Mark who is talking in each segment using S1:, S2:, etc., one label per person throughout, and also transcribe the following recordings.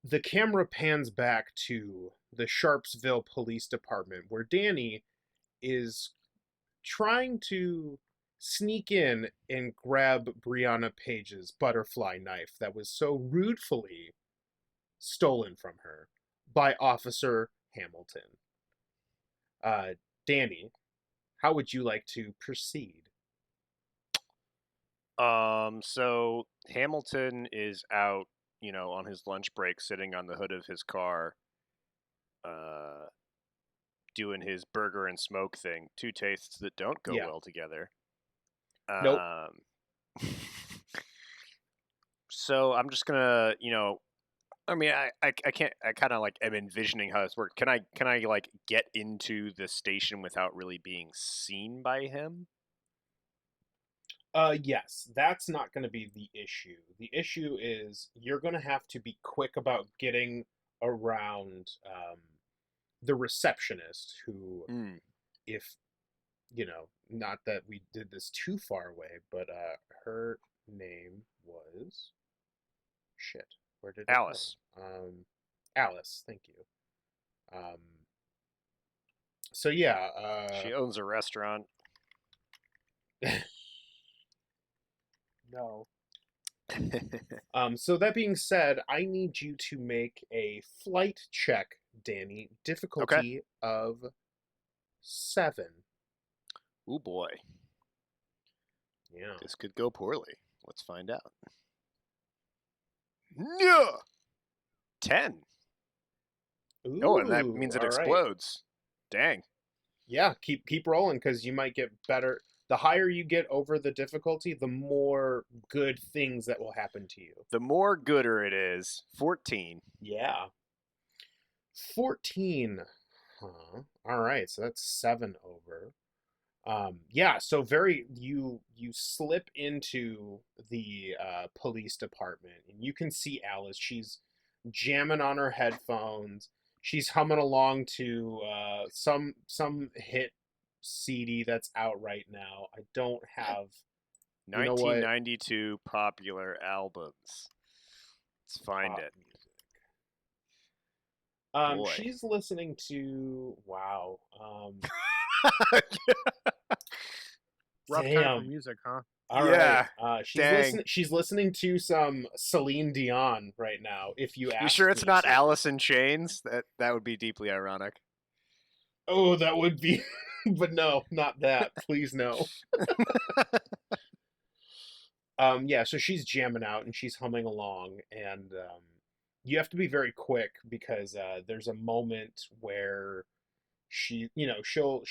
S1: the camera pans back to the Sharpsville Police Department where Danny is trying to sneak in and grab Brianna Page's butterfly knife that was so rudely stolen from her by Officer Hamilton. Uh, Danny, how would you like to proceed?
S2: So Hamilton is out, on his lunch break, sitting on the hood of his car, uh, doing his burger and smoke thing. Two tastes that don't go
S1: Yeah.
S2: well together.
S1: Nope.
S2: Um, so I'm just gonna, I mean, I can't. I kind of like am envisioning how this works. Can I like get into the station without really being seen by him?
S1: Yes, that's not going to be the issue. The issue is you're going to have to be quick about getting around the receptionist who,
S2: Mm.
S1: if, not that we did this too far away, but her name was, shit, where did it go?
S2: Alice.
S1: Alice, thank you. Um, so yeah,
S2: She owns a restaurant.
S1: no. So that being said, I need you to make a flight check, Danny.
S2: Okay.
S1: Difficulty of 7.
S2: Oh boy,
S1: Yeah.
S2: this could go poorly. Let's find out. No. 10. Oh, and that
S1: Ooh,
S2: means it
S1: all right.
S2: explodes. Dang.
S1: Yeah, keep rolling because you might get better. The higher you get over the difficulty, the more good things that will happen to you.
S2: The more gooder it is. 14.
S1: Yeah. 14. Huh. All right, so that's 7 over. Yeah, so you slip into the police department and you can see Alice. She's jamming on her headphones. She's humming along to some hit CD that's out right now. I don't have, you know what,
S2: 1992 popular albums. Let's find
S1: pop
S2: it.
S1: music.
S2: Boy.
S1: She's listening to wow.
S3: Rough time for
S1: Damn.
S3: music, huh?
S1: All right.
S2: Yeah.
S1: She's
S2: Dang.
S1: listening. She's listening to some Celine Dion right now. If you
S2: You sure
S1: ask
S2: it's
S1: me
S2: not
S1: to.
S2: Alice in Chains? That would be deeply ironic.
S1: Oh, that would be. But no, not that. Please no. Yeah. So she's jamming out and she's humming along, and you have to be very quick because there's a moment where she'll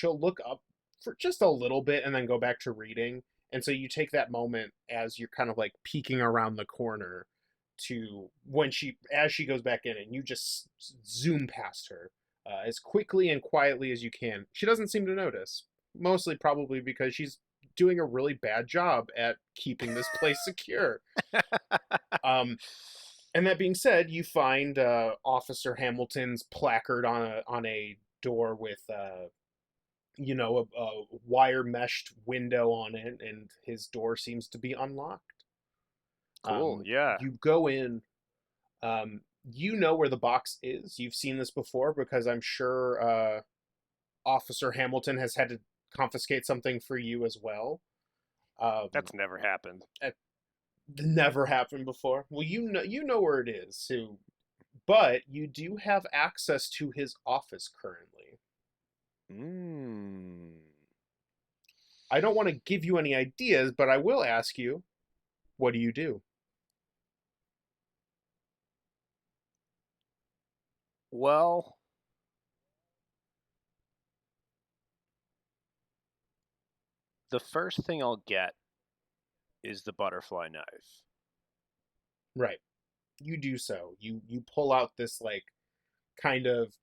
S1: look up for just a little bit and then go back to reading. And so you take that moment as you're kind of like peeking around the corner to when as she goes back in, and you just zoom past her as quickly and quietly as you can. She doesn't seem to notice, mostly probably because she's doing a really bad job at keeping this place secure. Um, and that being said, you find Officer Hamilton's placard on a door with a wire meshed window on it, and his door seems to be unlocked.
S2: Cool. Yeah.
S1: You go in. You know where the box is. You've seen this before because I'm sure Officer Hamilton has had to confiscate something for you as well.
S2: That's never happened.
S1: It never happened before. Well, you know where it is. So, but you do have access to his office currently.
S2: Mm.
S1: I don't want to give you any ideas, but I will ask you, what do you do?
S2: Well, the first thing I'll get is the butterfly knife.
S1: Right. You do so. You pull out this like kind of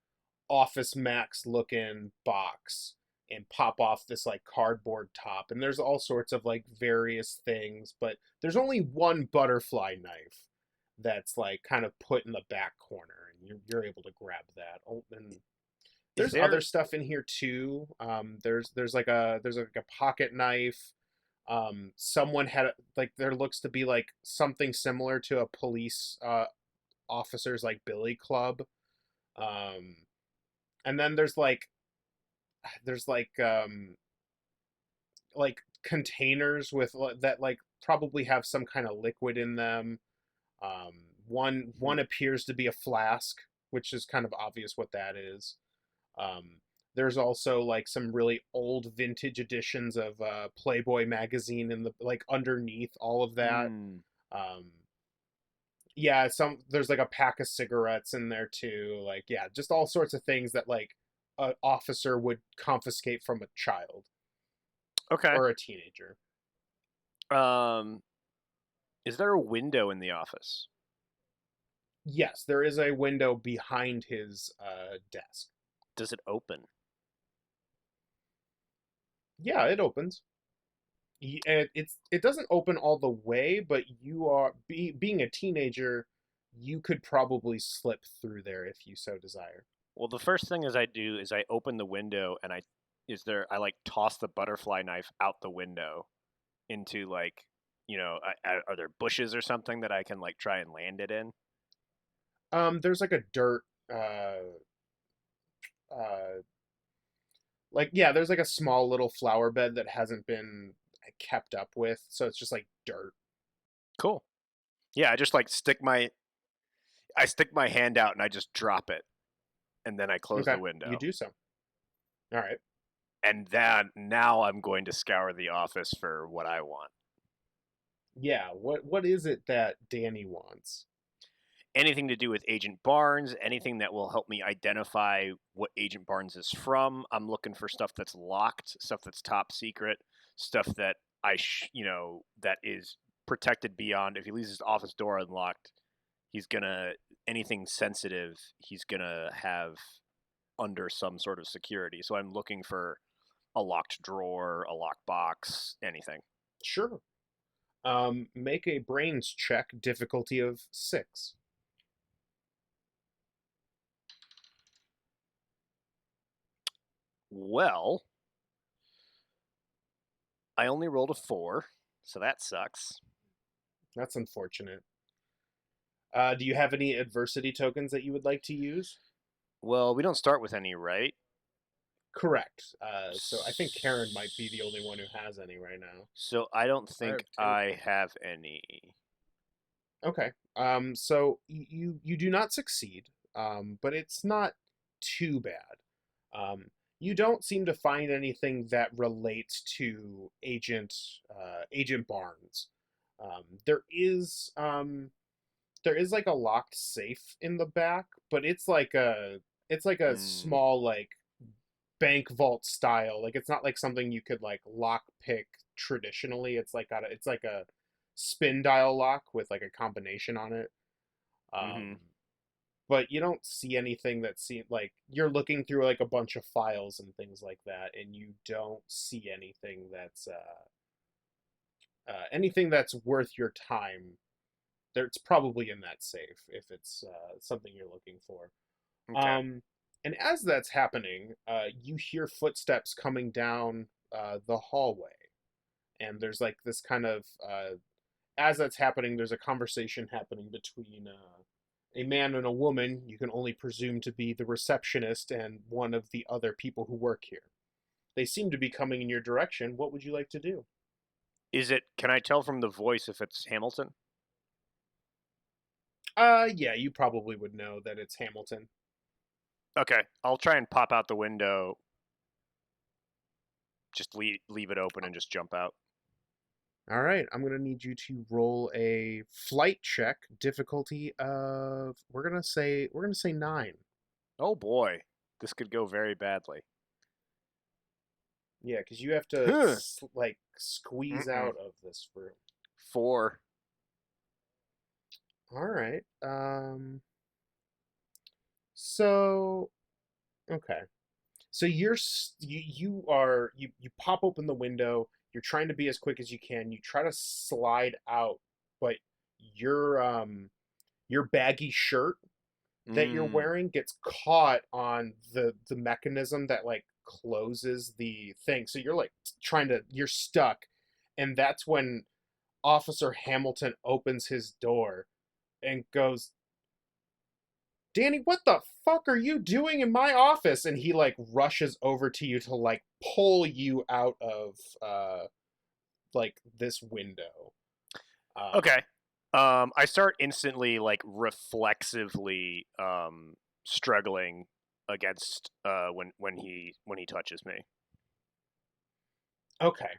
S1: Office Max looking box and pop off this like cardboard top, and there's all sorts of like various things, but there's only one butterfly knife that's like kind of put in the back corner, and you're able to grab that. Oh, and
S2: Is
S1: there's other
S2: there
S1: stuff in here too. There's like a pocket knife. Someone had like there looks to be like something similar to a police officers like billy club. um and then there's like containers with that like probably have some kind of liquid in them. One
S2: Hmm.
S1: appears to be a flask, which is kind of obvious what that is. um there's also like some really old vintage editions of Playboy magazine in the like underneath all of that.
S2: Mm.
S1: um yeah, some there's like a pack of cigarettes in there too, like yeah, just all sorts of things that like an officer would confiscate from a child
S2: Okay.
S1: or a teenager.
S2: Um, is there a window in the office?
S1: Yes, there is a window behind his desk.
S2: Does it open?
S1: Yeah, it opens. It doesn't open all the way, but being a teenager, you could probably slip through there if you so desire.
S2: Well, the first thing is I do is I open the window and I like toss the butterfly knife out the window into like, are there bushes or something that I can like try and land it in?
S1: There's like a dirt uh like yeah, there's like a small little flower bed that hasn't been kept up with, so it's just like dirt.
S2: Cool. Yeah, I stick my hand out and I just drop it and then I close
S1: Okay,
S2: the
S1: you
S2: window.
S1: do so. All right.
S2: And then now I'm going to scour the office for what I want.
S1: Yeah, what is it that Danny wants?
S2: Anything to do with Agent Barnes, anything that will help me identify what Agent Barnes is from. I'm looking for stuff that's locked, stuff that's top secret, stuff that that is protected beyond. If he leaves his office door unlocked, he's gonna anything sensitive. He's gonna have under some sort of security. So I'm looking for a locked drawer, a locked box, anything.
S1: Sure. Make a brains check, difficulty of 6.
S2: Well, I only rolled a 4, so that sucks.
S1: That's unfortunate. Do you have any adversity tokens that you would like to use?
S2: Well, we don't start with any, right?
S1: Correct. So I think Karen might be the only one who has any right now.
S2: So I don't
S3: I
S2: think
S3: have two.
S2: I have any.
S1: Okay. So you do not succeed, but it's not too bad. You don't seem to find anything that relates to Agent Barnes. There is like a locked safe in the back, but it's like a
S2: Hmm.
S1: small like bank vault style. Like it's not like something you could like lock pick traditionally. It's like a spin dial lock with like a combination on it. Um,
S2: Mm-hmm.
S1: but you don't see anything that seems like you're looking through like a bunch of files and things like that, and you don't see anything that's worth your time. It's probably in that safe if it's something you're looking for.
S2: Okay.
S1: Um, and as that's happening, you hear footsteps coming down the hallway, and there's like this kind of as that's happening, there's a conversation happening between a man and a woman. You can only presume to be the receptionist and one of the other people who work here. They seem to be coming in your direction. What would you like to do?
S2: Can I tell from the voice if it's Hamilton?
S1: Yeah, you probably would know that it's Hamilton.
S2: Okay. I'll try and pop out the window, just leave it open and just jump out.
S1: All right, I'm gonna need you to roll a flight check, difficulty of we're gonna say 9.
S2: Oh boy. This could go very badly.
S1: Yeah, because you have to
S2: Huh.
S1: like squeeze
S2: Mm-mm.
S1: out of this room.
S2: 4.
S1: All right. So okay. So you pop open the window. You're trying to be as quick as you can. You try to slide out, but your baggy shirt that you're
S2: Mm.
S1: wearing gets caught on the mechanism that like closes the thing. So you're stuck, and that's when Officer Hamilton opens his door and goes, Danny, what the fuck are you doing in my office? And he like rushes over to you to like pull you out of like this window.
S2: Okay. I start instantly like reflexively struggling against when he touches me.
S1: Okay.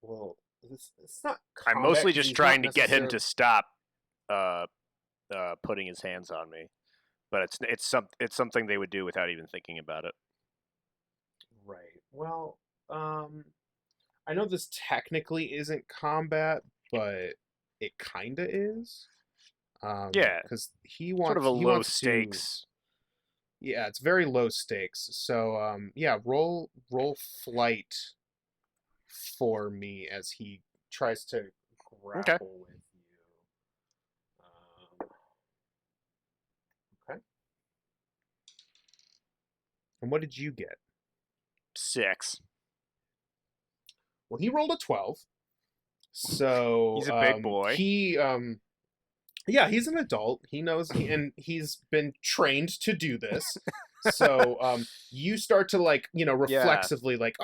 S1: Well, it's not
S2: I'm
S1: combat
S2: mostly
S1: 'cause
S2: just
S1: he's not
S2: trying to get him
S1: necessarily
S2: to stop uh, putting his hands on me, but it's something they would do without even thinking about it.
S1: right. Well, I know this technically isn't combat, but it kinda is.
S2: Yeah,
S1: Because he
S2: sort of a
S1: he
S2: low
S1: wants to.
S2: stakes.
S1: Yeah, it's very low stakes. So, yeah, roll flight for me as he tries to
S2: Okay,
S1: grapple with you. Okay. And what did you get?
S2: 6.
S1: Well, he rolled a 12. So,
S2: He's a big boy.
S1: yeah, he's an adult. He knows, and he's been trained to do this. So, you start to like,
S2: Yeah.
S1: reflexively like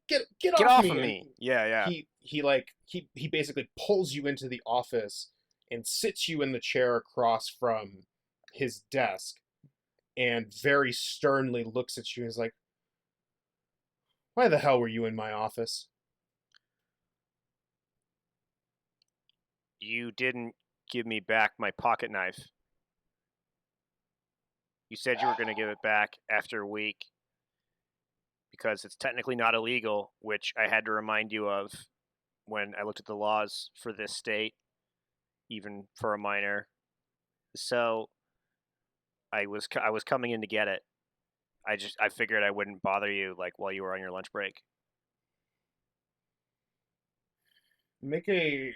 S1: get
S2: Get
S1: off
S2: off
S1: me.
S2: of
S1: And
S2: me! Yeah.
S1: he basically pulls you into the office and sits you in the chair across from his desk, and very sternly looks at you and is like, "Why the hell were you in my office?"
S2: You didn't give me back my pocket knife. You said you were going to give it back after a week because it's technically not illegal, which I had to remind you of when I looked at the laws for this state, even for a minor. So I was coming in to get it. I figured I wouldn't bother you like while you were on your lunch break.
S1: Make a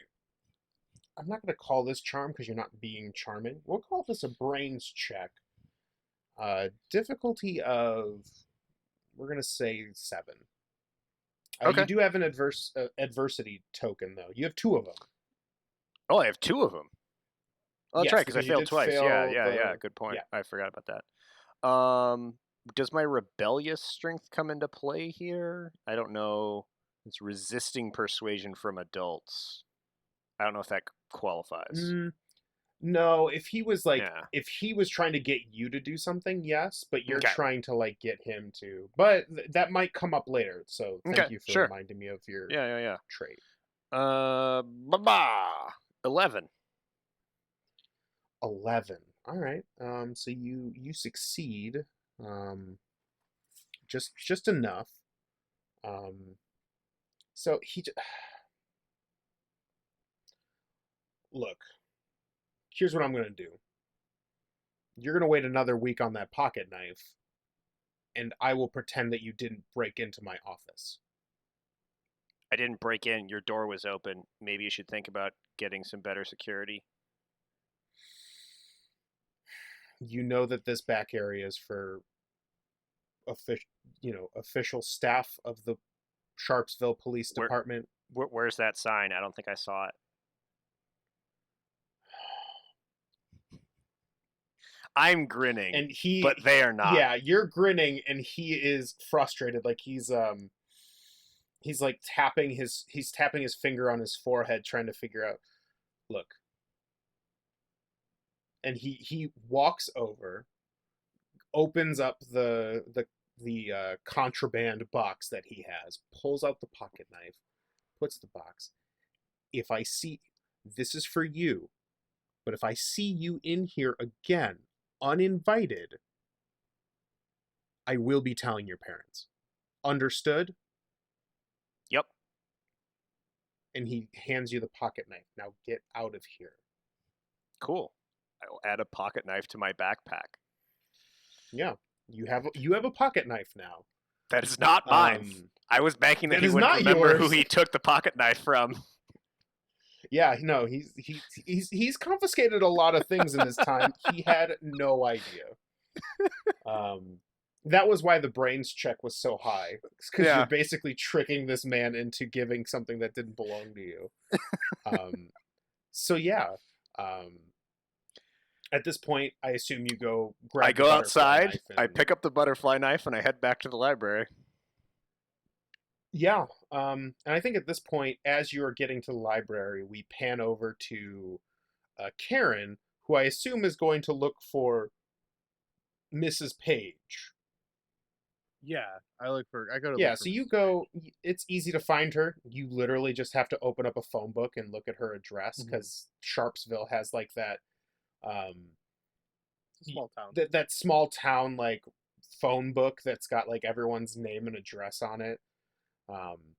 S1: I'm not going to call this charm because you're not being charming. We'll call this a brains check. Difficulty of, we're going to say 7. You
S2: Okay.
S1: do have an adversity token, though. You have 2 of them.
S2: Oh, I have 2 of them. Oh, that's
S1: Yes,
S2: right, because I
S1: because you
S2: failed
S1: did
S2: twice.
S1: fail
S2: Yeah. Good point.
S1: Yeah.
S2: I forgot about that. Does my rebellious strength come into play here? I don't know. It's resisting persuasion from adults. I don't know if that qualifies.
S1: No, if he was like,
S2: Yeah.
S1: if he was trying to get you to do something, yes, but you're
S2: Okay.
S1: trying to like get him to. But that might come up later. So thank
S2: Okay,
S1: you for
S2: sure.
S1: reminding me of your
S2: Yeah.
S1: trait.
S2: 11.
S1: 11. All right. So you succeed. Just enough. So look. Here's what I'm gonna do. You're gonna wait another week on that pocket knife, and I will pretend that you didn't break into my office.
S2: I didn't break in. Your door was open. Maybe you should think about getting some better security.
S1: You know that this back area is for official staff of the Sharpsville Police Department.
S2: Where's that sign? I don't think I saw it. I'm grinning,
S1: And
S2: but they are not.
S1: Yeah, you're grinning, and he is frustrated. Like he's like tapping his finger on his forehead, trying to figure out. Look. And he walks over, opens up the contraband box that he has, pulls out the pocket knife, puts the box. If I see, this is for you, but if I see you in here again, uninvited, I will be telling your parents. Understood?
S2: Yep.
S1: And he hands you the pocket knife. Now get out of here.
S2: Cool. I will add a pocket knife to my backpack.
S1: Yeah. You have a pocket knife now.
S2: That is not mine. I was banking that he wouldn't remember who he took the pocket knife from.
S1: Yeah, no, he's confiscated a lot of things in his time. He had no idea. That was why the brains check was so high. Because you're basically tricking this man into giving something that didn't belong to you. So yeah, At this point, I assume you go grab
S2: I
S1: the
S2: go
S1: butterfly
S2: outside,
S1: knife
S2: I
S1: and
S2: pick up the butterfly knife, and I head back to the library.
S1: yeah. And I think at this point, as you are getting to the library, we pan over to Karen, who I assume is going to look for Mrs. Page.
S3: Yeah, I go to look
S1: Yeah,
S3: for
S1: so you
S3: Mrs. Page.
S1: go, it's easy to find her. You literally just have to open up a phone book and look at her address
S3: Mhm.
S1: because Sharpsville has like that, um,
S3: It's a small town.
S1: that small town like phone book that's got like everyone's name and address on it. Um,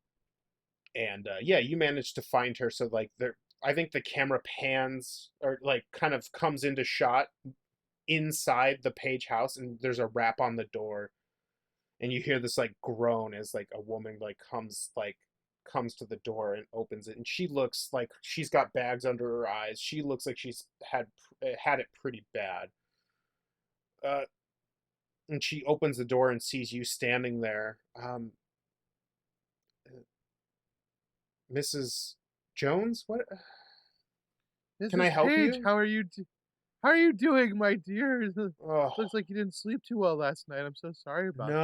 S1: and yeah, you managed to find her. So like there, I think the camera pans or like kind of comes into shot inside the Page house, and there's a rap on the door, and you hear this like groan as like a woman comes to the door and opens it, and she looks like she's got bags under her eyes. She looks like she's had it pretty bad. Uh, and she opens the door and sees you standing there. Mrs. Jones, what? Can I
S3: Mrs.
S1: help
S3: Page,
S1: you?
S3: how are you? How are you doing, my dear?
S1: Oh,
S3: Looks like you didn't sleep too well last night. I'm so sorry about that.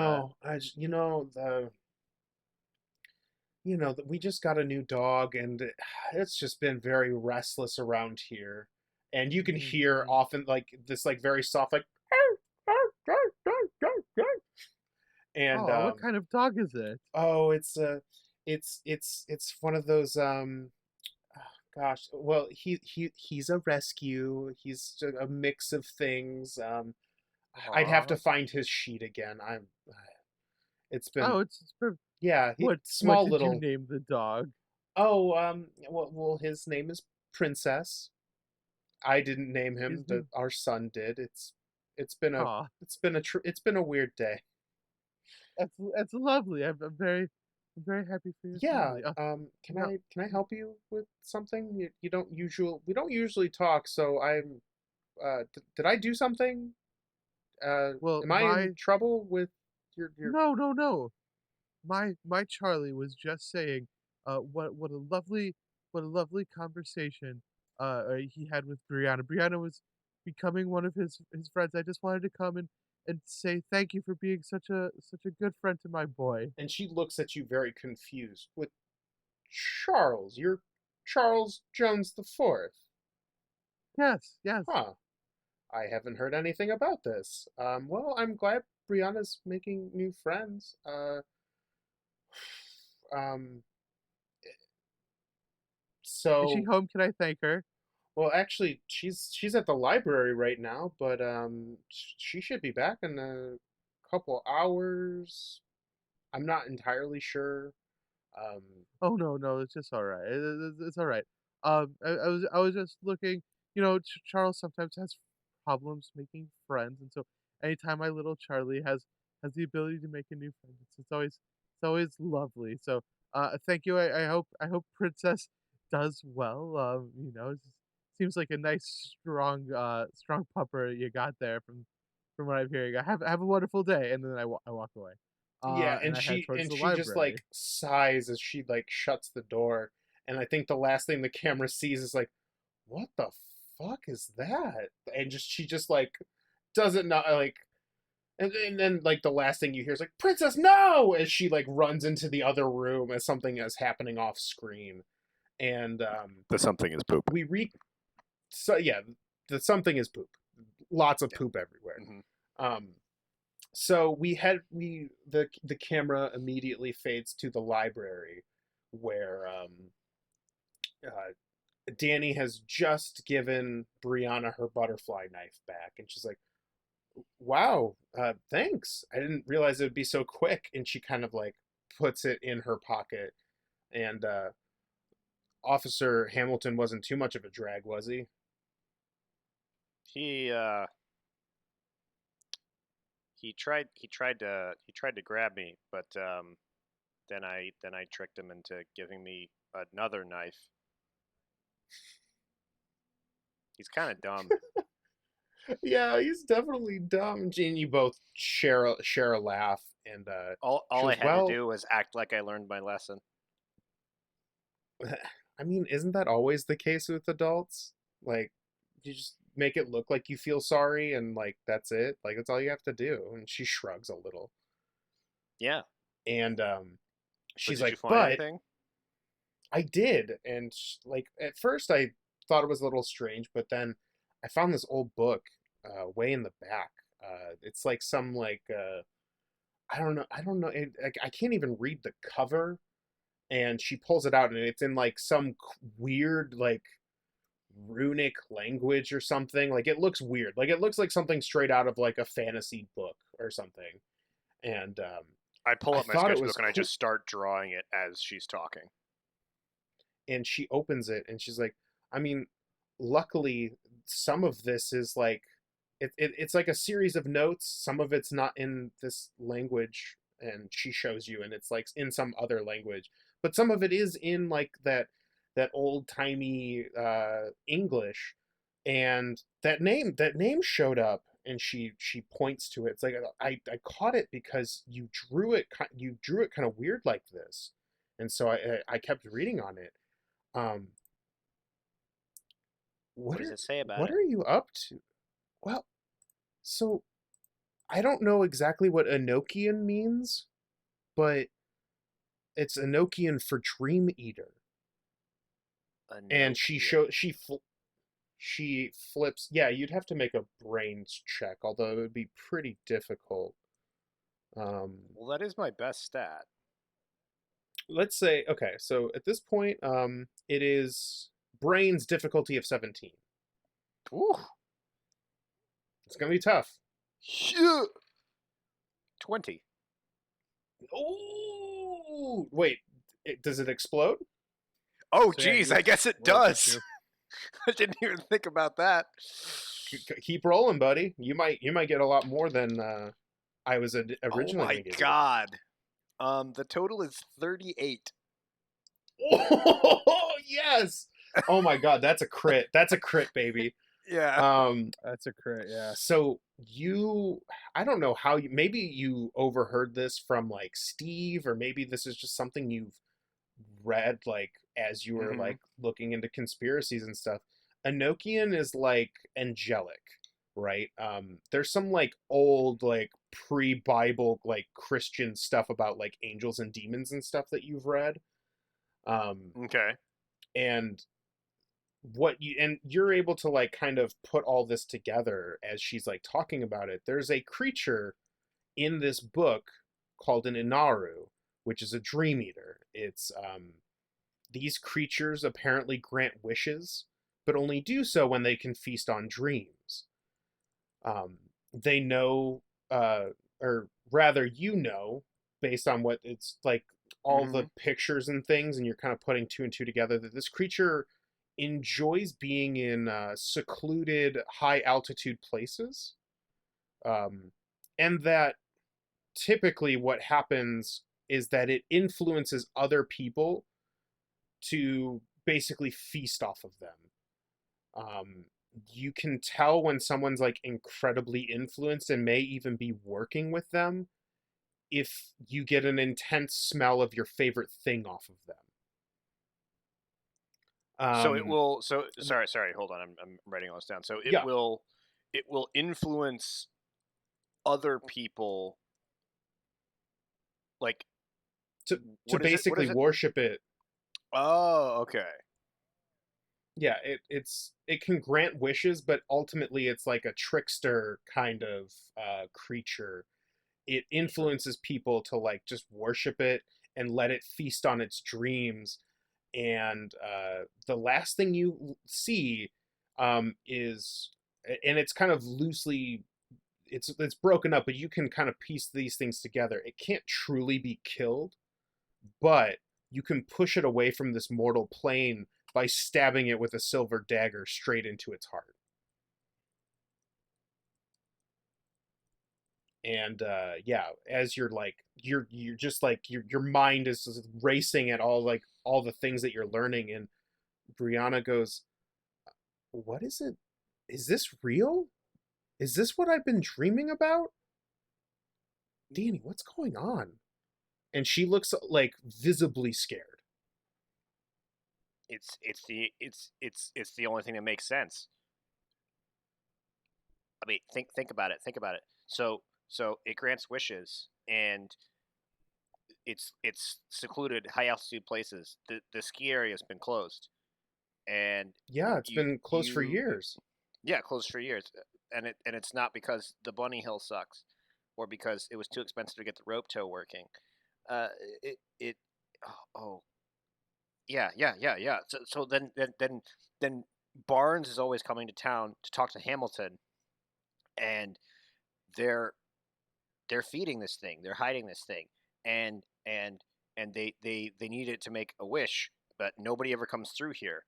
S1: no, we just got a new dog, and it's just been very restless around here. And you can hear
S3: Mm-hmm.
S1: often like this, like very soft, like, and
S3: Oh, what kind of dog is it?
S1: oh, it's one of those gosh, well, he's a rescue. He's a mix of things. I'd have
S3: Aw.
S1: to find his sheet again. It's been
S3: Oh, it's perfect.
S1: yeah,
S3: What
S1: small
S3: did you
S1: little.
S3: name the dog?
S1: Oh, well, his name is Princess. I didn't name him.
S3: His name.
S1: Our son did. It's been a
S3: Aw,
S1: it's been a weird day.
S3: that's lovely. I'm very happy for your
S1: Yeah.
S3: family.
S1: Can
S3: Now,
S1: I help you with something? You don't usual we don't usually talk, so I'm. Did I do something?
S3: well,
S1: Am I in
S3: my
S1: trouble with your?
S3: no. My Charlie was just saying, what a lovely conversation he had with Brianna. Brianna was becoming one of his friends. I just wanted to come and say thank you for being such a good friend to my boy.
S1: And she looks at you very confused. With Charles, you're Charles Jones the Fourth.
S3: Yes, yes.
S1: Huh. I haven't heard anything about this. Well, I'm glad Brianna's making new friends. Um,
S3: Is she
S1: so,
S3: home? Can I thank her?
S1: well, actually, she's at the library right now, but she should be back in a couple hours. I'm not entirely sure. Um,
S3: Oh no, it's just all right. It's all right. I was just looking. Charles sometimes has problems making friends, and so anytime my little Charlie has the ability to make a new friend, it's always lovely. So thank you. I hope Princess does well. It seems like a nice strong pupper you got there from what I'm hearing. Have a wonderful day, and then I walk away.
S1: Yeah,
S3: And I head towards
S1: and
S3: the
S1: she just
S3: library.
S1: like sighs as she like shuts the door, and I think the last thing the camera sees is like, what the fuck is that? And she just like doesn't know like, and then like the last thing you hear is like, Princess, no! As she like runs into the other room as something is happening off screen, and
S2: The something is poop.
S1: we re so yeah, the something is poop, lots of
S2: Yeah.
S1: poop everywhere.
S2: Mm-hmm.
S1: Um, so the camera immediately fades to the library where Danny has just given Brianna her butterfly knife back, and she's like, "Wow, thanks. I didn't realize it would be so quick." And she kind of like puts it in her pocket. And Officer Hamilton wasn't too much of a drag, was he?
S2: He he tried to grab me, but then I tricked him into giving me another knife. He's kind of dumb.
S1: Yeah, he's definitely dumb. And you both share a laugh, and she
S2: All I
S1: goes,
S2: had to
S1: "Well,
S2: do was act like I learned my lesson.
S1: I mean, isn't that always the case with adults? Like, you just make it look like you feel sorry, and like that's it. Like that's all you have to do. And she shrugs a little,
S2: Yeah.
S1: and
S2: But
S1: she's
S2: did you
S1: like,
S2: find
S1: but
S2: anything?
S1: I did, and like at first I thought it was a little strange, but then I found this old book way in the back. It's like some like I don't know. I can't even read the cover, and she pulls it out, and it's in like some weird like runic language or something. Like it looks weird. Like it looks like something straight out of like a fantasy book or something. And
S2: I pull
S1: I
S2: up my
S1: thought it was
S2: sketchbook and I
S1: cool.
S2: just start drawing it as she's talking.
S1: And she opens it, and she's like, I mean, luckily, some of this is like, it's like a series of notes. Some of it's not in this language, and she shows you, and it's like in some other language. But some of it is in like that old timey English, and that name showed up, and she points to it. It's like I caught it because you drew it kind of weird like this, and so I kept reading on it. Um,
S2: What
S1: what
S2: does
S1: are
S2: it say about
S1: what
S2: it?
S1: are you up to? Well, so I don't know exactly what Enochian means, but it's Enochian for Dream Eater. And
S2: Enochian.
S1: she flips. Yeah, you'd have to make a brains check, although it would be pretty difficult.
S2: Well, that is my best stat.
S1: Let's say okay. So at this point, it is brains difficulty of 17.
S2: Ooh.
S1: It's gonna be tough.
S2: Yeah. 20.
S1: Oh, wait. Does it explode?
S2: Oh,
S3: So yeah,
S2: geez,
S3: you
S2: I guess it
S3: rolled for
S2: does.
S3: 2.
S2: I didn't even think about that.
S1: Keep rolling, buddy. You might get a lot more than I was
S2: Oh
S1: originally
S2: my
S1: going to give you.
S2: god. The total is 38.
S1: Oh yes! Oh my god, that's a crit. That's a crit, baby.
S2: Yeah.
S3: That's a crit, yeah.
S1: So I don't know how maybe you overheard this from like Steve, or maybe this is just something you've read like as you were
S2: Mhm.
S1: like looking into conspiracies and stuff. Enochian is like angelic, right? There's some like old like pre-Bible like Christian stuff about like angels and demons and stuff that you've read.
S2: Okay.
S1: And you're able to like kind of put all this together as she's like talking about it. There's a creature in this book called an Inaru, which is a dream eater. It's these creatures apparently grant wishes, but only do so when they can feast on dreams. They know, or rather, you know, based on what it's like, all the
S2: Mhm.
S1: pictures and things, and you're kind of putting two and two together, that this creature enjoys being in secluded, high altitude places, um, and that typically what happens is that it influences other people to basically feast off of them. Um, you can tell when someone's like incredibly influenced and may even be working with them if you get an intense smell of your favorite thing off of them.
S2: So it
S1: Um,
S2: will sorry, hold on. I'm writing all this down. So
S1: yeah,
S2: it will influence other people, like,
S1: to
S2: what
S1: basically
S2: is it?
S1: worship it.
S2: Oh, okay.
S1: Yeah, it can grant wishes, but ultimately it's like a trickster kind of creature. It influences people to like just worship it and let it feast on its dreams. And the last thing you see is, and it's kind of loosely, it's broken up, but you can kind of piece these things together. It can't truly be killed, but you can push it away from this mortal plane by stabbing it with a silver dagger straight into its heart. And yeah, as you're just like your mind is racing at all the things that you're learning, and Brianna goes, what is it? Is this real? Is this what I've been dreaming about? Danny, what's going on? And she looks like visibly scared.
S2: It's the only thing that makes sense. mean, think about it. Think about it. So it grants wishes, and it's secluded, high altitude places. The ski area has been closed, and
S1: Yeah, it's
S2: you
S1: been closed for
S2: you
S1: years.
S2: yeah, closed for years, and it's not because the bunny hill sucks, or because it was too expensive to get the rope tow working. Uh, it oh yeah. So then Barnes is always coming to town to talk to Hamilton, and they're they're feeding this thing, they're hiding this thing, and and and they need it to make a wish, but nobody ever comes through here,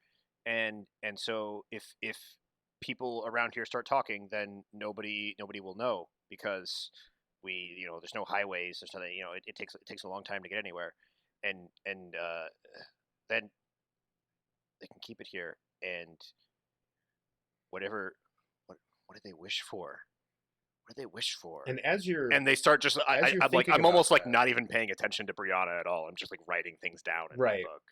S2: and so if people around here start talking, then nobody will know, because there's no highways, there's nothing, it takes a long time to get anywhere, and then they can keep it here, and whatever what did they wish for? What did they wish for?
S1: And as you're
S2: And they start just
S1: as you're
S2: I'm like,
S1: thinking
S2: I'm
S1: about
S2: almost like
S1: that,
S2: not even paying attention to Brianna at all. I'm just like writing things down in my
S1: right?
S2: book.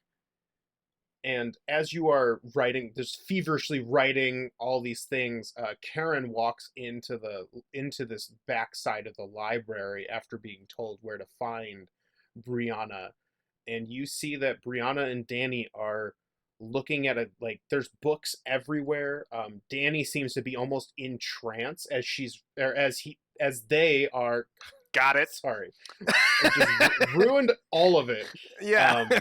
S1: And as you are writing, just feverishly writing all these things, Karen walks into this back side of the library after being told where to find Brianna, and you see that Brianna and Danny are looking at a like there's books everywhere. Danny seems to be almost in trance as she's or as they are.
S2: Got it.
S1: Sorry, I just ruined all of it.
S2: Yeah.
S1: Um,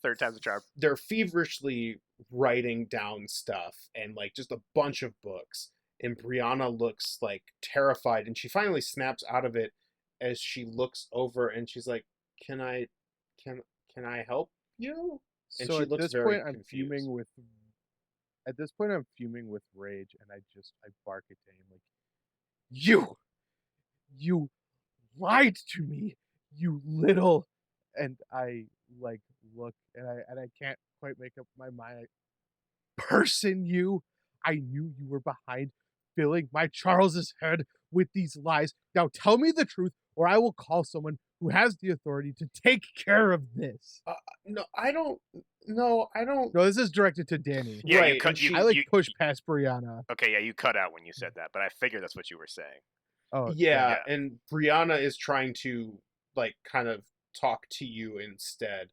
S2: Third time's a charm.
S1: they're feverishly writing down stuff and like just a bunch of books, and Brianna looks like terrified, and she finally snaps out of it as she looks over and she's like, can can I help you? And
S3: So
S1: she
S3: at
S1: looks
S3: this
S1: very
S3: point, I'm
S1: confused.
S3: fuming with. At this point, I'm fuming with rage, and I bark at him like, you lied to me, you little. And I like look, and I can't quite make up my mind. Like, person, you! I knew you were behind filling my Charles's head with these lies. Now tell me the truth, or I will call someone who has the authority to take care of this.
S1: No, I don't. No, I don't.
S3: No, this is directed to Danny.
S2: Yeah,
S1: Right,
S2: you cut.
S1: and she-
S3: I like push past Brianna.
S2: Okay, yeah, you cut out when you said that, but I figured that's what you were saying.
S3: Oh
S1: Yeah,
S2: Yeah.
S1: and Brianna is trying to like kind of talk to you instead.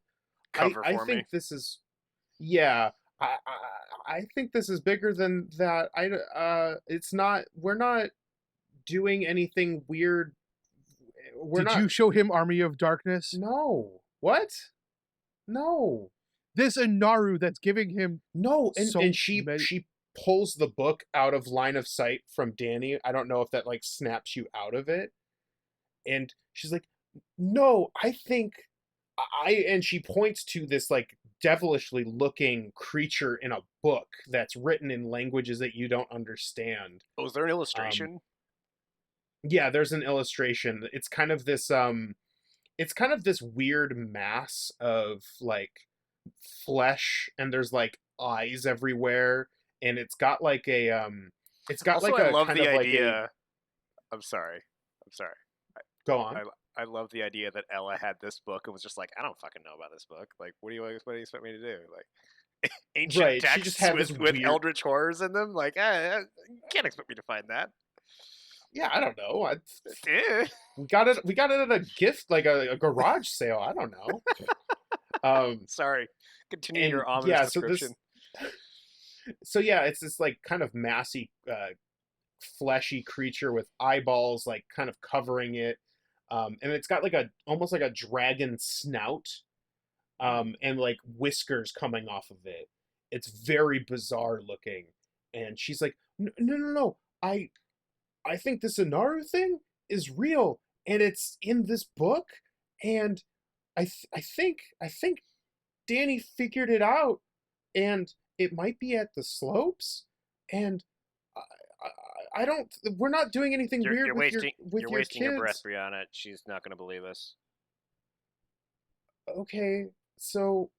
S2: Cover
S1: I
S2: for
S1: think
S2: me.
S1: this is yeah. I think this is bigger than that. It's not. We're not doing anything weird. We're
S3: Did
S1: not.
S3: you show him Army of Darkness?
S1: No. What? No.
S3: This Inaru that's giving him
S1: No. And
S3: so
S1: and she
S3: many-
S1: she pulls the book out of line of sight from Danny. I don't know if that like snaps you out of it. And she's like, "No, I think and she points to this like devilishly looking creature in a book that's written in languages that you don't understand."
S2: Oh, is there an illustration?
S1: Yeah, there's an illustration. It's kind of this weird mass of like flesh, and there's like eyes everywhere, and it's got like it's got
S2: Also,
S1: like
S2: I
S1: a
S2: love
S1: kind
S2: the
S1: of like a
S2: idea. I'm sorry.
S1: go on.
S2: I love the idea that Ella had this book and was just like, I don't fucking know about this book. Like, what do you expect me to do? Like, ancient
S1: Right, she
S2: texts
S1: just had this
S2: with
S1: weird-
S2: eldritch horrors in them. Like, you can't expect me to find that.
S1: Yeah, I don't know.
S2: Eh.
S1: We got it at a gift, like a garage sale. I don't know.
S2: Sorry. Continue
S1: And
S2: your ominous
S1: yeah, so
S2: description.
S1: so yeah, it's this like kind of massy, fleshy creature with eyeballs, like kind of covering it, and it's got like almost like a dragon snout, and like whiskers coming off of it. It's very bizarre looking, and she's like, No, I think this Inaru thing is real, and it's in this book, and I think Danny figured it out, and it might be at the slopes, and I don't. We're not doing anything
S2: You're,
S1: weird
S2: you're
S1: with
S2: wasting,
S1: your
S2: you're
S1: with
S2: wasting
S1: your
S2: your breath,
S1: kids.
S2: Brianna. She's not going to believe us.
S1: Okay, so,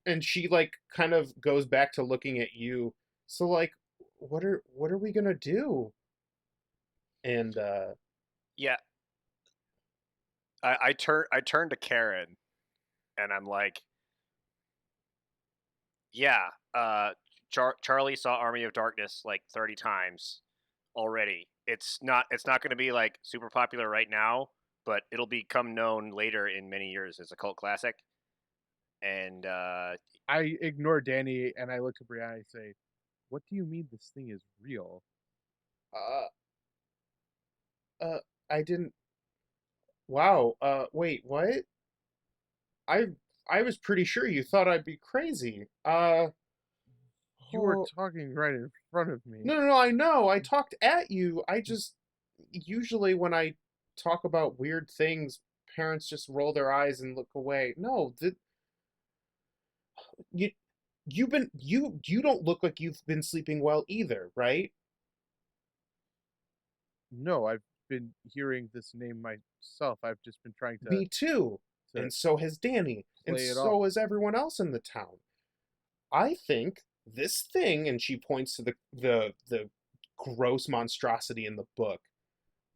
S1: and she like kind of goes back to looking at you. So like, what are we gonna do? And
S2: Yeah. I turn to Karen, and I'm like, yeah, Charlie saw Army of Darkness like 30 times. already. It's not going to be like super popular right now, but it'll become known later in many years as a cult classic. And
S3: I ignore Danny and I look to Brianna and say, "What do you mean this thing is real?"
S1: Uh, I didn't. Wow. Wait, what? I I was pretty sure you thought I'd be crazy.
S3: You were
S1: Oh,
S3: talking right in front of me.
S1: no, no, no, I know. I talked at you. I just usually when I talk about weird things, parents just roll their eyes and look away. No, you you don't look like you've been sleeping well either, right?
S3: No, I've been hearing this name myself. I've just been trying to
S1: Me too.
S3: to
S1: And so has Danny, and
S3: play it off.
S1: so has everyone else in the town. I think this thing, and she points to the gross monstrosity in the book.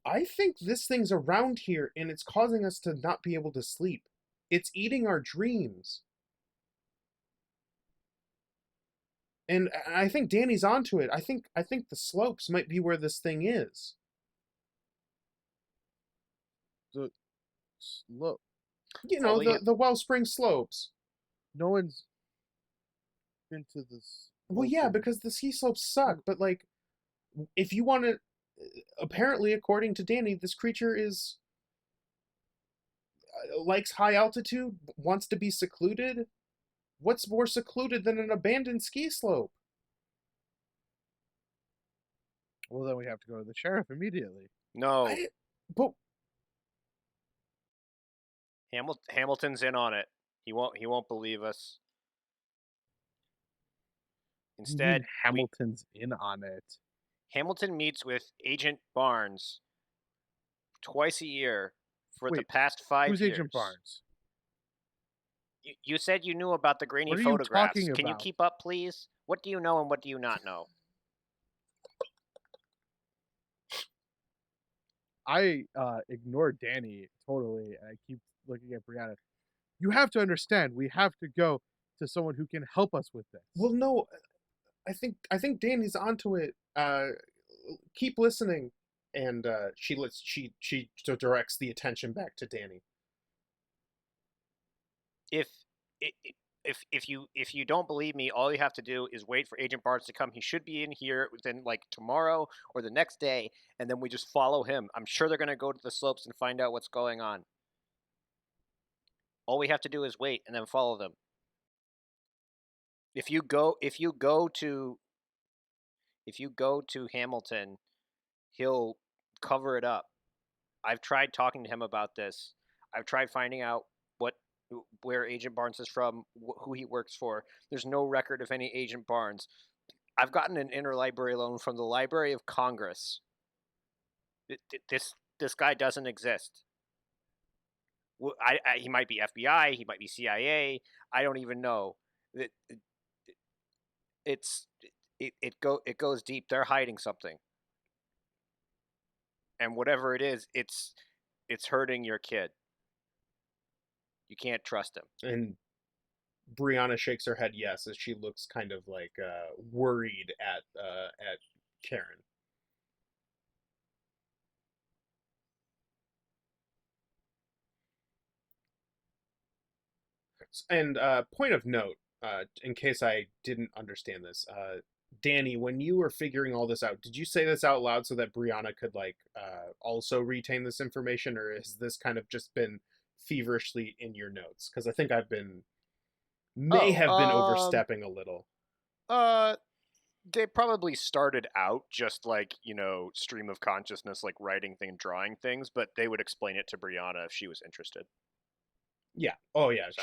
S1: I think this thing's around here and it's causing us to not be able to sleep. It's eating our dreams. And I think Danny's onto it. I think the slopes might be where this thing is.
S3: The slope.
S1: You
S2: all
S1: know,
S2: we
S1: the Wellspring slopes.
S3: No one's been to this.
S1: Well, yeah, because the ski slopes suck, but like if you want to apparently according to Danny, this creature is likes high altitude, wants to be secluded. What's more secluded than an abandoned ski slope?
S3: Well, then we have to go to the sheriff immediately.
S2: no
S1: But
S2: Hamilton's in on it. He won't believe us.
S3: You
S2: Instead,
S3: mean Hamilton's in on it?
S2: Hamilton meets with Agent Barnes twice a year for the
S3: Wait,
S2: past 5
S3: Who's
S2: years.
S3: Agent Barnes?
S2: You said you knew about the grainy
S3: What are you
S2: photographs.
S3: talking
S2: Can you
S3: about?
S2: keep up, please? What do you know and what do you not know?
S3: I ignore Danny totally, and I keep looking at Brianna. You have to understand, we have to go to someone who can help us with this.
S1: well, no, I think Danny's onto it. Keep listening, and she directs the attention back to Danny.
S2: If if you don't believe me, all you have to do is wait for Agent Barnes to come. He should be in here within like tomorrow or the next day, and then we just follow him. I'm sure they're gonna go to the slopes and find out what's going on. All we have to do is wait and then follow them. If you go to Hamilton, he'll cover it up. I've tried talking to him about this. I've tried finding out where Agent Barnes is from, who he works for. There's no record of any Agent Barnes. I've gotten an interlibrary loan from the Library of Congress. This guy doesn't exist. He might be FBI, he might be CIA. I don't even know. It goes deep. They're hiding something, and whatever it is, it's hurting your kid. You can't trust him.
S1: And Brianna shakes her head yes as she looks kind of like worried at Karen. And point of note, in case I didn't understand this, Danny, when you were figuring all this out, did you say this out loud so that Brianna could like also retain this information, or has this kind of just been feverishly in your notes? Because I think may have been overstepping a little.
S2: They probably started out just like, stream of consciousness, like writing things, drawing things, but they would explain it to Brianna if she was interested.
S1: Yeah. Oh yeah.
S2: So,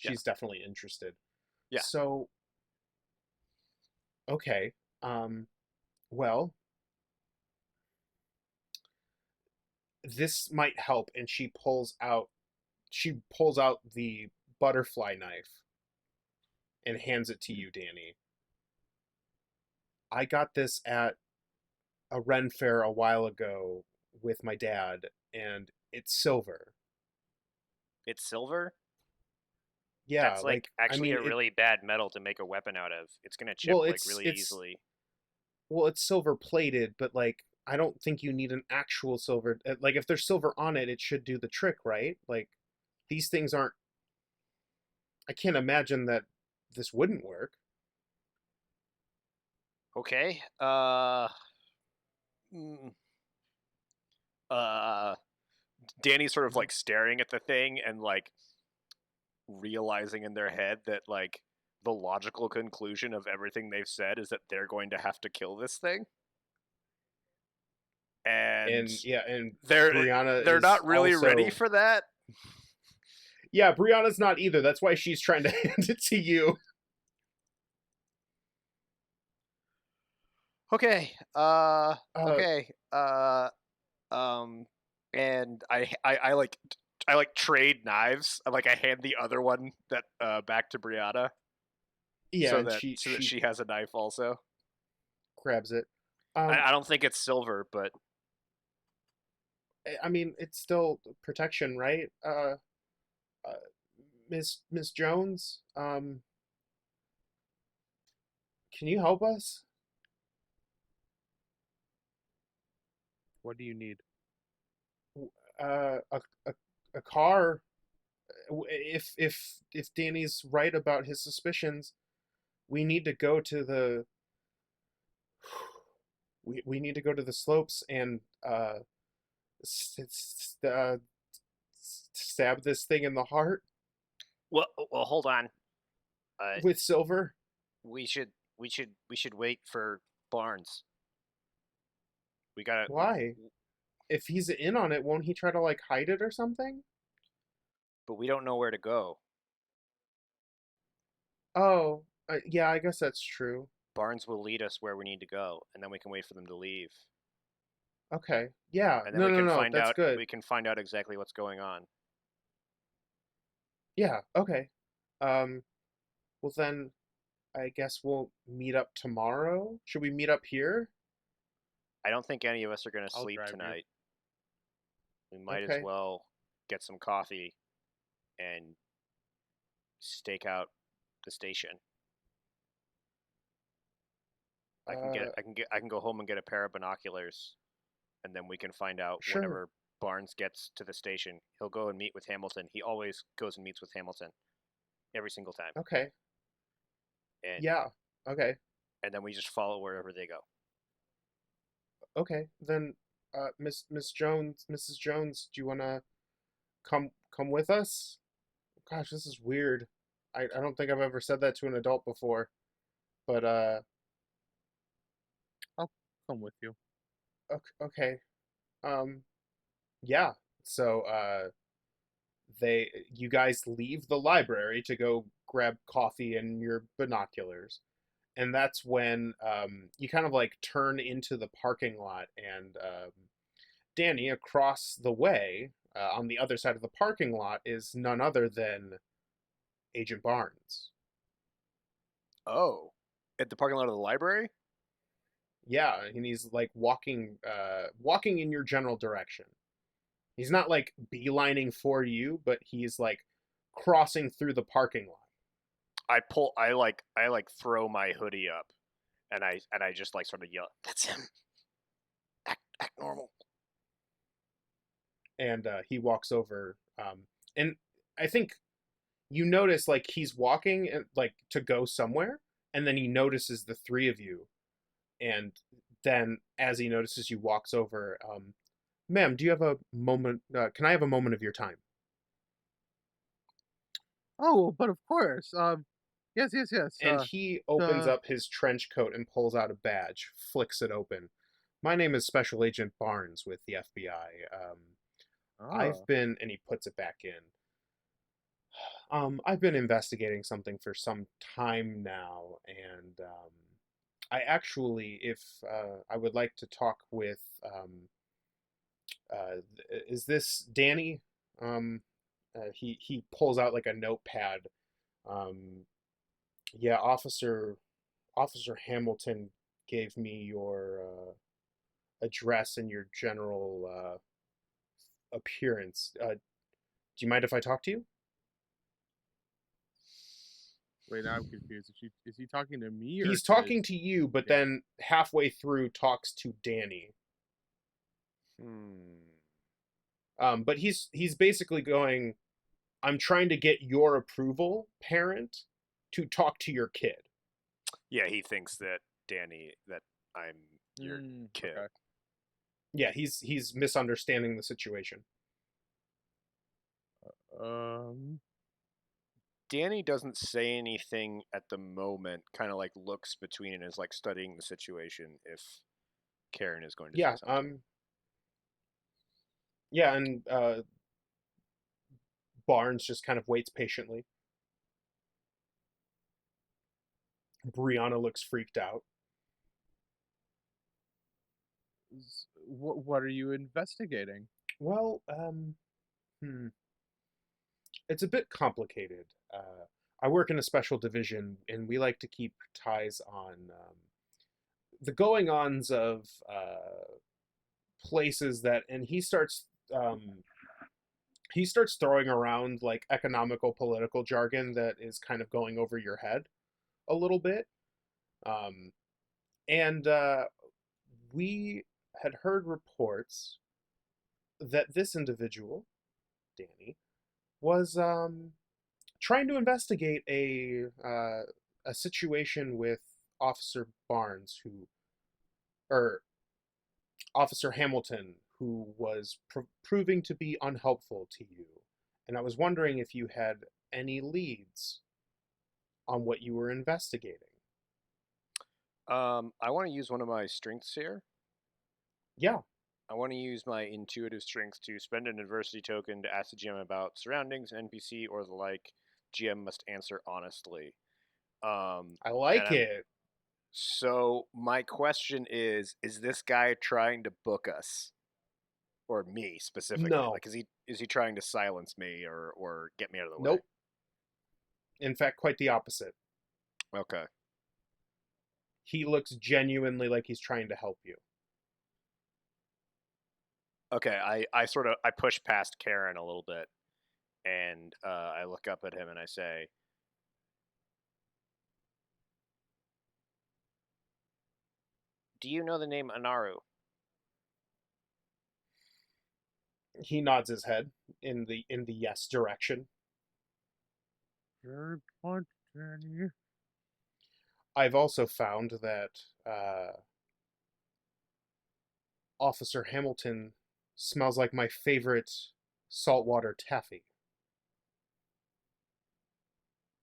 S1: She's definitely interested.
S2: Yeah.
S1: So okay. Well, this might help, and she pulls out the butterfly knife and hands it to you, Danny. I got this at a Ren fair a while ago with my dad, and it's silver.
S2: It's silver?
S1: Yeah,
S2: That's like
S1: I
S2: actually
S1: mean,
S2: a really bad metal to make a weapon out of. It's gonna chip
S1: well,
S2: like really easily.
S1: well, it's silver plated, but like I don't think you need an actual silver. Like if there's silver on it, it should do the trick, right? Like these things aren't. I can't imagine that this wouldn't work.
S2: Okay. Mm, uh, Danny's sort of like staring at the thing and like realizing in their head that like the logical conclusion of everything they've said is that they're going to have to kill this thing, and
S1: And yeah, and
S2: they're
S1: Brianna
S2: they're
S1: is
S2: not really ready
S1: also
S2: for that.
S1: yeah, Brianna's not either. That's why she's trying to hand it to you.
S2: Okay.
S1: Uh,
S2: Okay. And I like trade knives. I hand the other one that back to Brianna
S1: yeah, and she
S2: so that
S1: she
S2: she has a knife also.
S1: grabs it. Um,
S2: I don't think it's silver, but
S1: I mean, it's still protection, right? Uh Miss Jones, can you help us?
S3: What do you need?
S1: Uh, a a, a car. If Danny's right about his suspicions, we need to go to the we need to go to the slopes and stab this thing in the heart
S2: well, hold on.
S1: with silver.
S2: We should we should wait for Barnes. We gotta,
S1: Why? If he's in on it, won't he try to like hide it or something?
S2: but we don't know where to go.
S1: Oh, yeah, I guess that's true.
S2: Barnes will lead us where we need to go, and then we can wait for them to leave,
S1: Okay, yeah,
S2: and then
S1: no, no, no, that's good.
S2: we can find out exactly what's going on.
S1: Yeah, okay. Um, well then, I guess we'll meet up tomorrow. Should we meet up here?
S2: I don't think any of us are gonna
S3: I'll
S2: sleep
S3: drive you.
S2: tonight. We might as
S1: Okay.
S2: well get some coffee and stake out the station.
S1: Uh,
S2: I can go home and get a pair of binoculars, and then we can find out
S1: sure.
S2: whenever Barnes gets to the station. He'll go and meet with Hamilton. He always goes and meets with Hamilton every single time,
S1: Okay.
S2: and
S1: Yeah. Okay.
S2: then we just follow wherever they go.
S1: Okay. Then, Miss Jones, Mrs. Jones, do you wanna come with us? Gosh, this is weird. I don't think I've ever said that to an adult before. But
S3: I'll come with you.
S1: okay. Yeah. So you guys leave the library to go grab coffee and your binoculars. And that's when you kind of like turn into the parking lot and Danny across the way on the other side of the parking lot is none other than Agent Barnes.
S2: Oh, at the parking lot of the library?
S1: Yeah, and he's like walking in your general direction. He's not like beelining for you, but he's like crossing through the parking lot.
S2: I like throw my hoodie up, and I just like sort of yell, "That's him! Act normal."
S1: And he walks over. And I think you notice like he's walking like to go somewhere, and then he notices the three of you, and then as he notices you, walks over. Ma'am, do you have a moment? Can I have a moment of your time?
S3: Oh, but of course. Yes, yes, yes.
S1: And he opens
S3: The
S1: up his trench coat and pulls out a badge, flicks it open. My name is Special Agent Barnes with the FBI. I've
S3: oh,
S1: been, and he puts it back in. I've been investigating something for some time now, and I actually, if I would like to talk with, is this Danny? He pulls out like a notepad. Um, yeah, Officer Hamilton gave me your address and your general appearance. Do you mind if I talk to you?
S3: Wait, now I'm confused. Is he talking to me or
S1: He's
S3: to
S1: talking to you, but
S3: Danny?
S1: then halfway through talks to Danny. But he's basically going, I'm trying to get your approval, parent, to talk to your kid.
S2: Yeah, he thinks that that I'm your kid.
S3: Okay.
S1: Yeah, he's misunderstanding the situation.
S3: Um.
S2: Danny doesn't say anything at the moment, kind of like looks between and is like studying the situation if Karen is going to say
S1: Yeah,
S2: something.
S1: yeah, and Barnes just kind of waits patiently. Brianna looks freaked out.
S3: What are you investigating?
S1: Well, it's a bit complicated. I work in a special division, and we like to keep ties on the going-ons of places that, and he starts throwing around like economical political jargon that is kind of going over your head a little bit. Um, and we had heard reports that this individual, Danny, was trying to investigate a situation with Officer Barnes, or Officer Hamilton, who was proving to be unhelpful to you. And I was wondering if you had any leads on what you were investigating.
S2: I want to use one of my strengths here.
S1: Yeah.
S2: I want to use my intuitive strength to spend an adversity token to ask the GM about surroundings, NPC, or the like. GM must answer honestly.
S1: I like it.
S2: So my question is this guy trying to book us? Or me specifically?
S1: No.
S2: Like is he trying to silence me or get me out of the way?
S1: Nope. In fact, quite the opposite.
S2: Okay.
S1: He looks genuinely like he's trying to help you.
S2: Okay, I push past Karen a little bit, and I look up at him and I say, "Do you know the name Anaru?"
S1: He nods his head in the yes direction.
S3: Good point, Danny.
S1: I've also found that Officer Hamilton smells like my favorite saltwater taffy.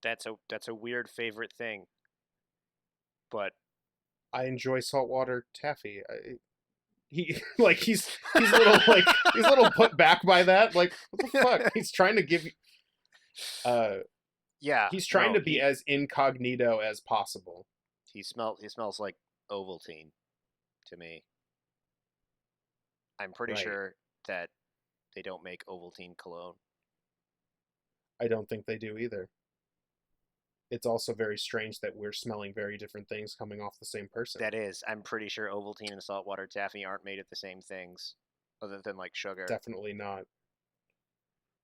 S2: That's a weird favorite thing, but
S1: I enjoy saltwater taffy. He like he's a little like he's a little put back by that. Like what the fuck? He's trying to give you.
S2: Yeah,
S1: he's trying to be as incognito as possible.
S2: He smells like Ovaltine to me. I'm pretty sure that they don't make Ovaltine cologne.
S1: I don't think they do either. It's also very strange that we're smelling very different things coming off the same person.
S2: That is. I'm pretty sure Ovaltine and saltwater taffy aren't made of the same things, other than like sugar.
S1: Definitely not.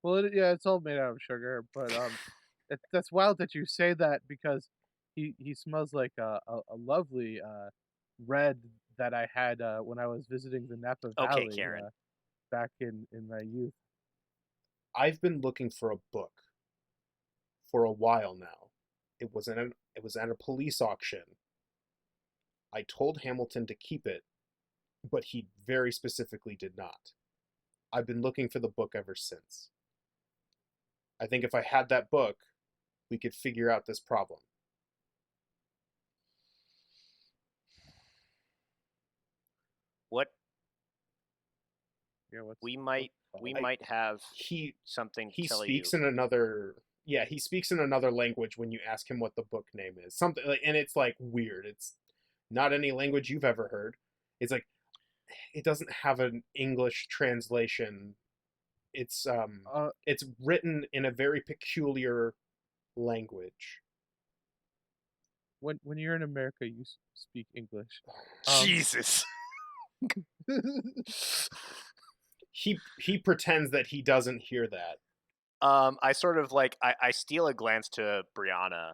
S3: Well, it's all made out of sugar, but that's wild that you say that because he smells like a lovely red that I had when I was visiting the Napa Valley
S2: Karen.
S3: back in my youth.
S1: I've been looking for a book for a while now. It was at a police auction. I told Hamilton to keep it, but he very specifically did not. I've been looking for the book ever since. I think if I had that book, we could figure out this problem.
S2: What?
S3: Yeah,
S2: we might have something to tell you.
S1: He speaks in another. Yeah, he speaks in another language when you ask him what the book name is. Something like, and it's like weird. It's not any language you've ever heard. It's like it doesn't have an English translation. It's written in a very peculiar language.
S3: When you're in America, you speak English.
S2: Jesus.
S1: He pretends that he doesn't hear that.
S2: I sort of like I steal a glance to Brianna,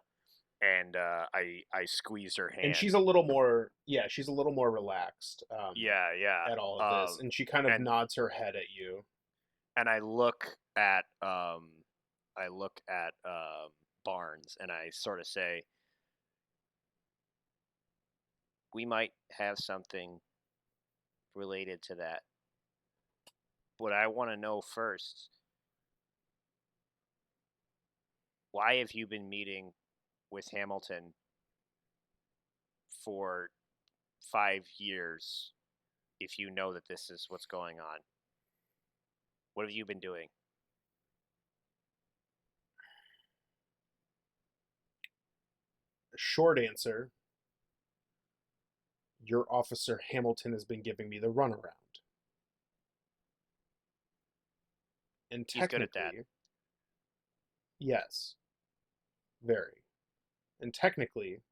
S2: and I squeeze her hand.
S1: And she's a little more, she's a little more relaxed
S2: Yeah, yeah.
S1: at all of this, and she kind of
S2: And
S1: nods her head at you.
S2: and I look at Barnes, and I sort of say, we might have something related to that. But I want to know first, why have you been meeting with Hamilton for 5 years if you know that this is what's going on? What have you been doing?
S1: Short answer, your officer Hamilton has been giving me the runaround. And
S2: He's good at that.
S1: technically, yes, very. And technically,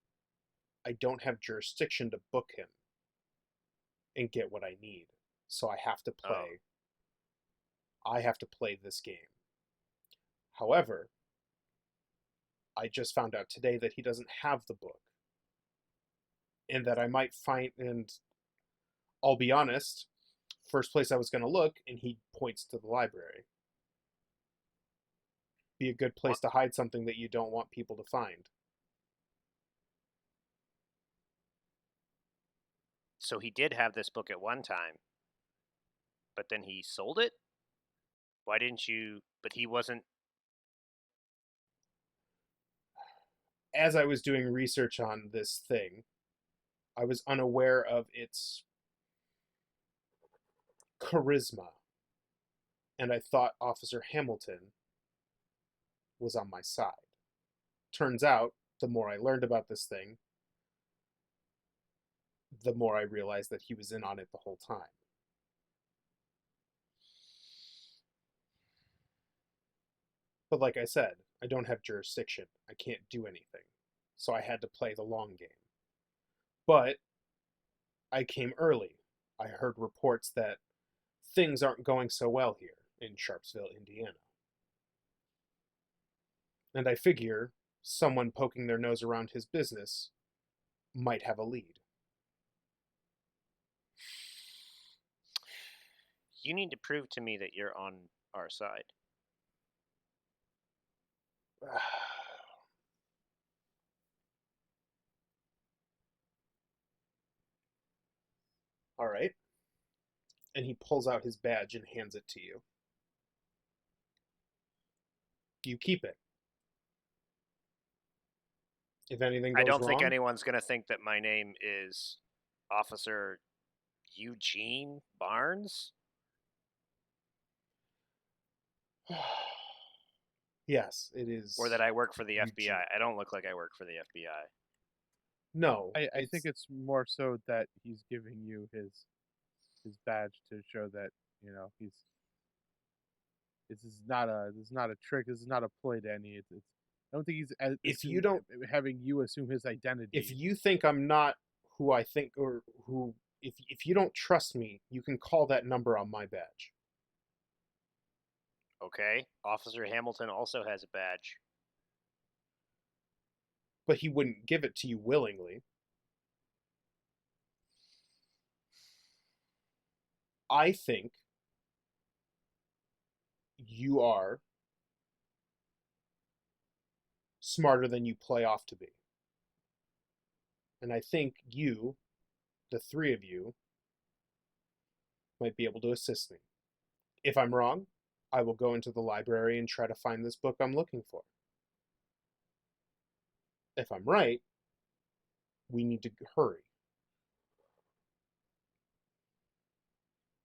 S1: I don't have jurisdiction to book him and get what I need. So I have to play. I have to play this game. However, I just found out today that he doesn't have the book. And that I might find, and I'll be honest, first place I was going to look, and he points to the library. Be a good place to hide something that you don't want people to find.
S2: So he did have this book at one time, but then he sold it? Why didn't you? But he wasn't.
S1: As I was doing research on this thing, I was unaware of its charisma. And I thought Officer Hamilton was on my side. Turns out, the more I learned about this thing, the more I realized that he was in on it the whole time. But like I said, I don't have jurisdiction. I can't do anything. So I had to play the long game. But I came early. I heard reports that things aren't going so well here in Sharpsville, Indiana. And I figure someone poking their nose around his business might have a lead.
S2: You need to prove to me that you're on our side.
S1: All right. And he pulls out his badge and hands it to you. You keep it. If anything goes
S2: I don't
S1: wrong,
S2: think anyone's going to think that my name is Officer Eugene Barnes.
S1: yes, it is.
S2: Or that I work for the
S1: Eugene.
S2: FBI. I don't look like I work for the FBI.
S1: No.
S3: I think it's more so that he's giving you his badge to show that, you know, he's this is not a trick, this is not a ploy to any. It's I don't think he's
S1: if you don't
S3: having you assume his identity.
S1: If you think I'm not who I think, or who if you don't trust me, you can call that number on my badge.
S2: Okay. Officer Hamilton also has a badge.
S1: But he wouldn't give it to you willingly. I think you are smarter than you play off to be. And I think you, the three of you, might be able to assist me. If I'm wrong, I will go into the library and try to find this book I'm looking for. If I'm right, we need to hurry.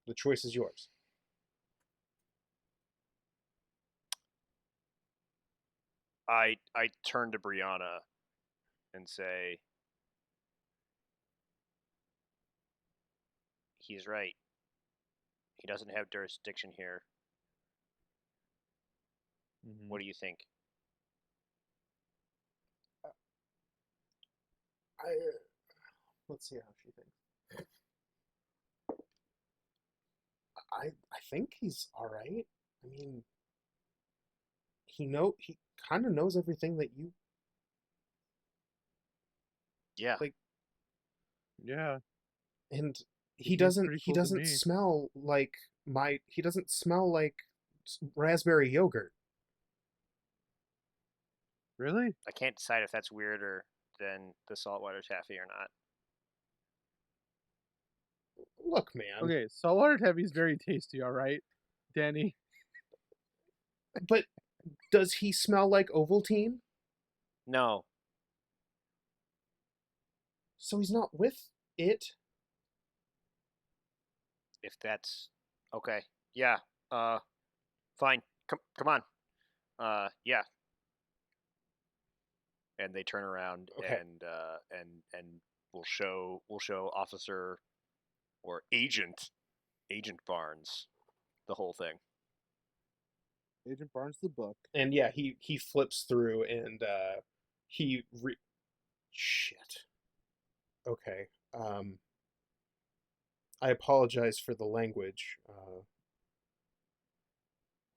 S1: The choice is yours.
S2: I turn to Brianna and say, he's right. He doesn't have jurisdiction here.
S3: Mm-hmm.
S2: What do you think?
S1: Let's see how she thinks. I think he's all right. I mean, he kind of knows everything that you
S2: Yeah.
S1: Like,
S3: Yeah.
S1: and
S3: He seems pretty
S1: he
S3: cool to
S1: doesn't
S3: me.
S1: smell like he doesn't smell like raspberry yogurt.
S3: Really?
S2: I can't decide if that's weirder than the saltwater taffy or not.
S1: Look, man.
S3: Okay, saltwater taffy is very tasty, all right, Danny.
S1: But does he smell like Ovaltine?
S2: No.
S1: So he's not with it.
S2: If that's okay. Yeah. Fine. Come on. Yeah. And they turn around
S1: Okay.
S2: and we'll show officer or agent Barnes the whole thing.
S3: Agent Barnes the book.
S1: And yeah, he flips through and he shit. Okay. I apologize for the language.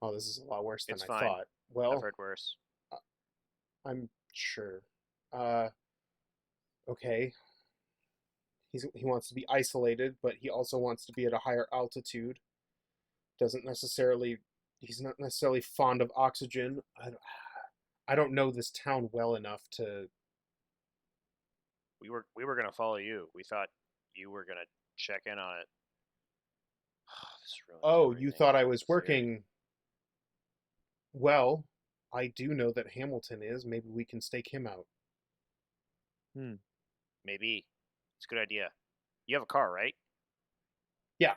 S1: Oh, this is a lot worse than
S2: It's
S1: I
S2: fine.
S1: thought. Well,
S2: I've heard worse.
S1: I'm sure. Okay. He wants to be isolated, but he also wants to be at a higher altitude. Doesn't necessarily He's not necessarily fond of oxygen. I don't know this town well enough to.
S2: We were gonna follow you. We thought you were gonna check in on it. This ruins
S1: Oh, you
S2: everything.
S1: thought I was
S2: Seriously.
S1: working. Well, I do know that Hamilton is. Maybe we can stake him out.
S2: Maybe. It's a good idea. You have a car, right?
S1: Yeah.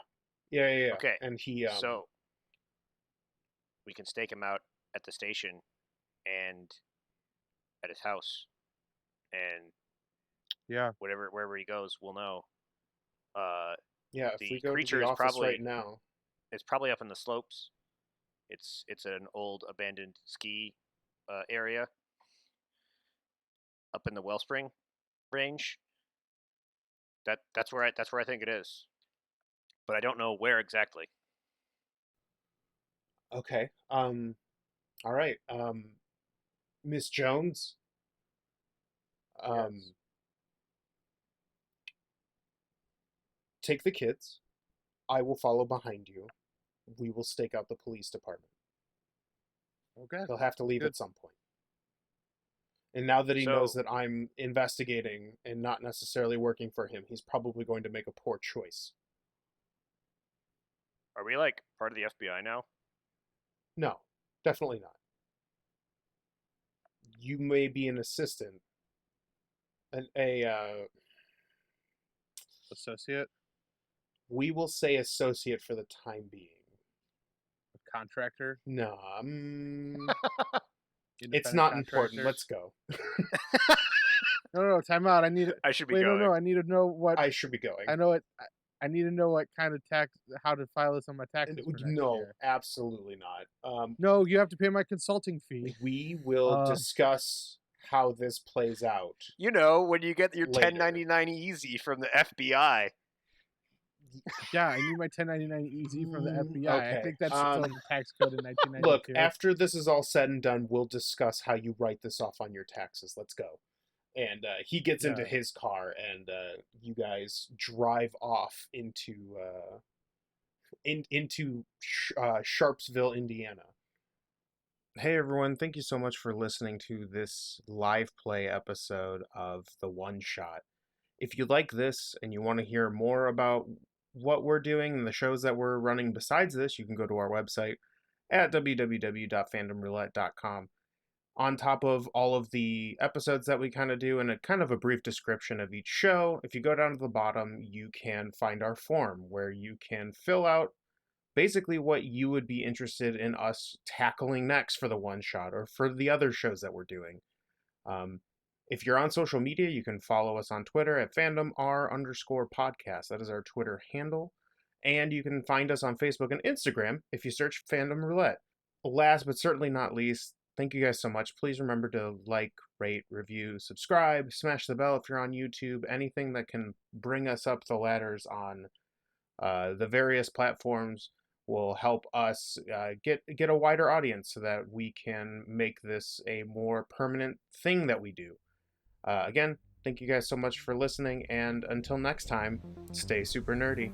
S1: Yeah.
S2: Okay.
S1: And he
S2: So we can stake him out at the station and at his house, and
S3: Yeah.
S2: wherever he goes, we'll know.
S1: yeah, if
S2: The
S1: we go to
S2: creature
S1: the
S2: is
S1: office right now.
S2: it's probably up in the slopes. It's an old abandoned ski area up in the Wellspring range. That's where I think it is, but I don't know where exactly.
S1: Okay. All right. Miss Jones.
S3: Yes.
S1: Take the kids. I will follow behind you. We will stake out the police department.
S3: Okay.
S1: He'll have to leave
S3: Good.
S1: at some point. And now that he knows
S2: So
S1: that I'm investigating and not necessarily working for him, he's probably going to make a poor choice.
S2: are we like part of the FBI now?
S1: No, definitely not. You may be an assistant,
S3: Associate.
S1: we will say associate for the time being.
S3: Contractor.
S1: No, it's
S3: Independent
S1: not important.
S3: contractor.
S1: Let's go.
S3: No, time out. I need.
S2: I should be
S3: Wait,
S2: going.
S3: no. I need to know what.
S1: I should be going.
S3: I know it. I need to know what kind of tax, how to file this on my taxes for next
S1: No,
S3: year.
S1: absolutely not.
S3: No, you have to pay my consulting fee.
S1: We will discuss how this plays out.
S2: You know, when you get your
S1: later.
S2: 1099 easy from the FBI.
S3: Yeah, I need my 1099 easy from the FBI.
S1: Okay.
S3: I think that's still in the tax code in 1992.
S1: Look, after this is all said and done, we'll discuss how you write this off on your taxes. Let's go. And he gets into his car, and you guys drive off into Sharpsville, Indiana. Hey everyone, thank you so much for listening to this live play episode of The One Shot. If you like this and you want to hear more about what we're doing and the shows that we're running besides this, you can go to our website at www.fandomroulette.com. On top of all of the episodes that we kind of do and a kind of a brief description of each show, if you go down to the bottom, you can find our form where you can fill out basically what you would be interested in us tackling next for the one shot or for the other shows that we're doing. If you're on social media, you can follow us on Twitter at fandomr_podcast. That is our Twitter handle. And you can find us on Facebook and Instagram if you search Fandom Roulette. Last but certainly not least, thank you guys so much. Please remember to like, rate, review, subscribe, smash the bell if you're on YouTube, anything that can bring us up the ladders on the various platforms will help us get a wider audience so that we can make this a more permanent thing that we do. Again, Thank you guys so much for listening, and until next time, stay super nerdy.